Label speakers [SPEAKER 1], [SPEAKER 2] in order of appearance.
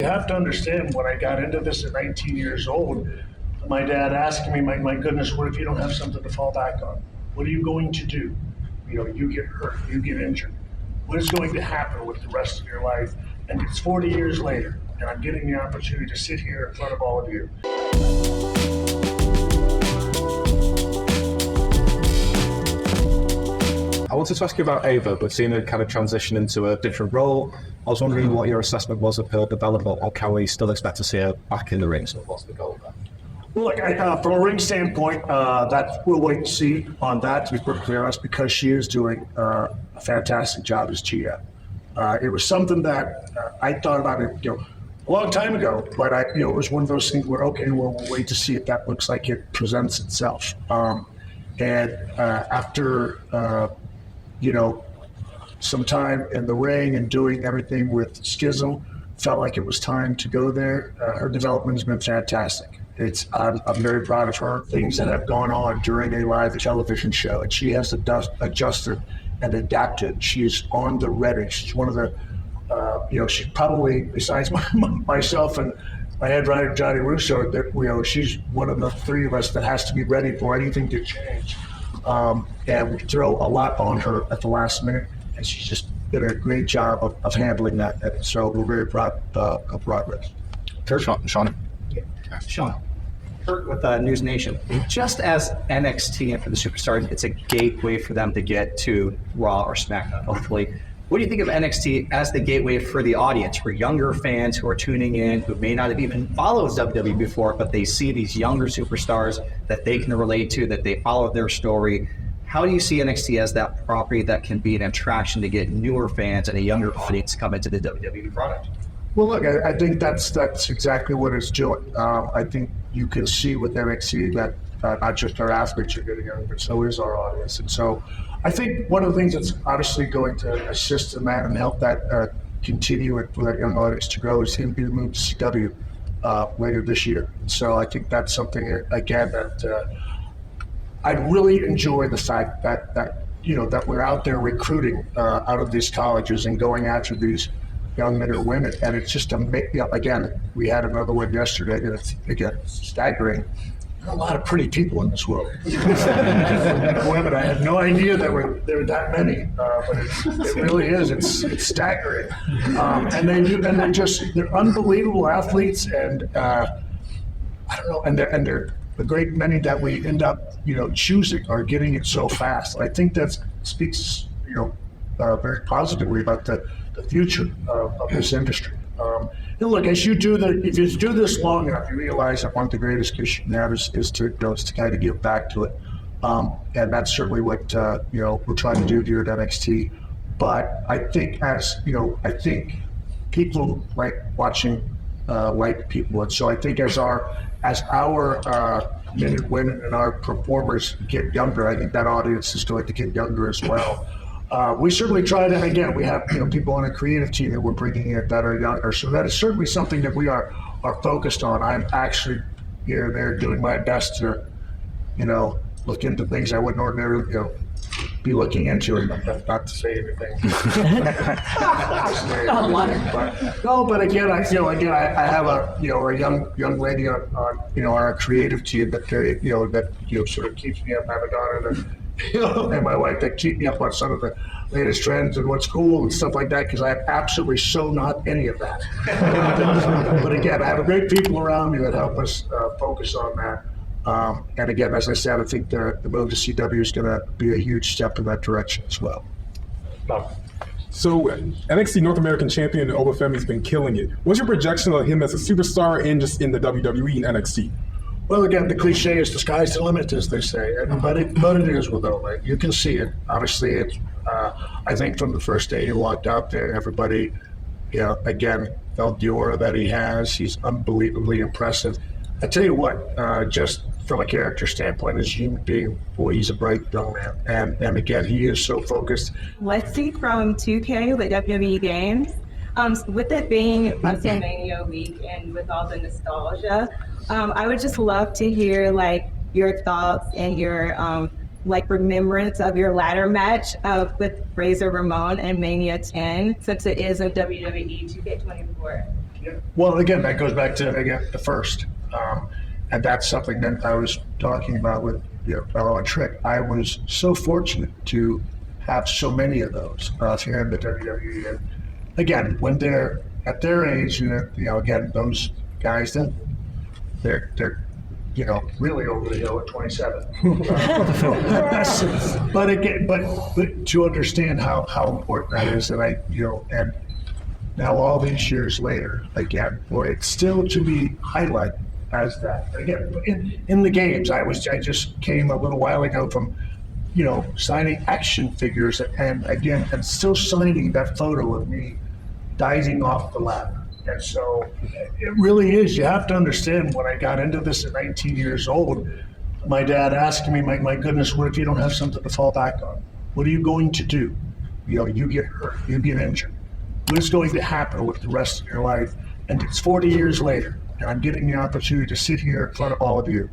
[SPEAKER 1] You have to understand, when I got into this at 19 years old, my dad asking me, my goodness, what if you don't have something to fall back on? What are you going to do? You get hurt, you get injured. What is going to happen with the rest of your life? And it's 40 years later, and I'm getting the opportunity to sit here in front of all of you.
[SPEAKER 2] I wanted to ask you about Ava, but seeing her kind of transition into a different role, I was wondering what your assessment was of her development, or can we still expect to see her back in the ring? So what's the goal there?
[SPEAKER 1] Well, look, from a ring standpoint, that we'll wait and see on that, to be perfectly honest, because she is doing a fantastic job as GM. It was something that I thought about it, a long time ago, but it was one of those things where, okay, well, we'll wait to see if that looks like it presents itself. After some time in the ring and doing everything with Schism, felt like it was time to go there. Her development has been fantastic. I'm very proud of her, things that have gone on during a live television show, and she has adjusted and adapted. She's on the ready. She's one of the, she's probably, besides myself and my head writer, Johnny Russo, that she's one of the three of us that has to be ready for anything to change. And we throw a lot on her at the last minute, and she's just did a great job of handling that. And so we're very proud of progress.
[SPEAKER 2] Shawn.
[SPEAKER 3] Shawn. With News Nation, just as NXT and for the Superstars, it's a gateway for them to get to Raw or SmackDown, hopefully. What do you think of NXT as the gateway for the audience, for younger fans who are tuning in, who may not have even followed WWE before, but they see these younger superstars that they can relate to, that they follow their story? How do you see NXT as that property that can be an attraction to get newer fans and a younger audience come into the WWE product?
[SPEAKER 1] Well, look, I think that's exactly what it's doing. I think you can see with NXT that not just our athletes are getting younger, but so is our audience. And so I think one of the things that's obviously going to assist in that and help that continue and for that young audience to grow is him being moved to CW later this year. So I think that's something, again, that I really enjoy the fact that we're out there recruiting out of these colleges and going after these young men or women, and it's just again, we had another one yesterday, and it's again staggering. There are a lot of pretty people in this world. Women, I had no idea there were that many, but it really is. It's staggering, and they're unbelievable athletes, and I don't know, and they're the great many that we end up choosing are getting it so fast. I think that speaks very positively about the future of this industry. Look, if you do this long enough, you realize that one of the greatest gifts you have is to kind of give back to it, and that's certainly what we're trying to do here at NXT. But I think I think people like watching like people, and so I think as our men and women and our performers get younger, I think that audience is going to get younger as well. We certainly try to, again, we have people on a creative team that we're bringing in that are younger. So that is certainly something that we are focused on. I'm actually here and there doing my best to, look into things I wouldn't ordinarily, be looking into, and not to say anything. But again, I have a young lady on our creative team that sort of keeps me up. I have a daughter that, and my wife that keep me up on some of the latest trends and what's cool and stuff like that, because I have absolutely so not any of that. But again, I have great people around me that help us focus on that. And again, as I said, I think the move to CW is going to be a huge step in that direction as well.
[SPEAKER 4] So NXT North American champion Ava Femi's been killing it. What's your projection of him as a superstar and just in the WWE and NXT?
[SPEAKER 1] Well, again, the cliche is the sky's the limit, as they say, but it is with Ova. You can see it. Obviously, I think from the first day he walked out there, everybody, again, felt the aura that he has. He's unbelievably impressive. I tell you what, just from a character standpoint, as a human being, boy, he's a bright young man. And again, he is so focused.
[SPEAKER 5] Let's see from 2K, the WWE games. With it being WrestleMania week and with all the nostalgia, I would just love to hear your thoughts and your remembrance of your ladder match with Razor Ramon and Mania 10, since it is a WWE 2K24
[SPEAKER 1] Well, again, that goes back to the first, and that's something that I was talking about with fellow Trick. I was so fortunate to have so many of those here in the WWE. And again, when they're at their age, again, those guys that they're really over the hill at 27. but to understand how important that is, and and now all these years later, again, for it still to be highlighted as that. Again, in the games, I just came a little while ago from, signing action figures and still signing that photo of me diving off the ladder. And so it really is, you have to understand, when I got into this at 19 years old, my dad asking me, my goodness, what if you don't have something to fall back on? What are you going to do? You get hurt, you get injured. What's going to happen with the rest of your life? And it's 40 years later, and I'm getting the opportunity to sit here in front of all of you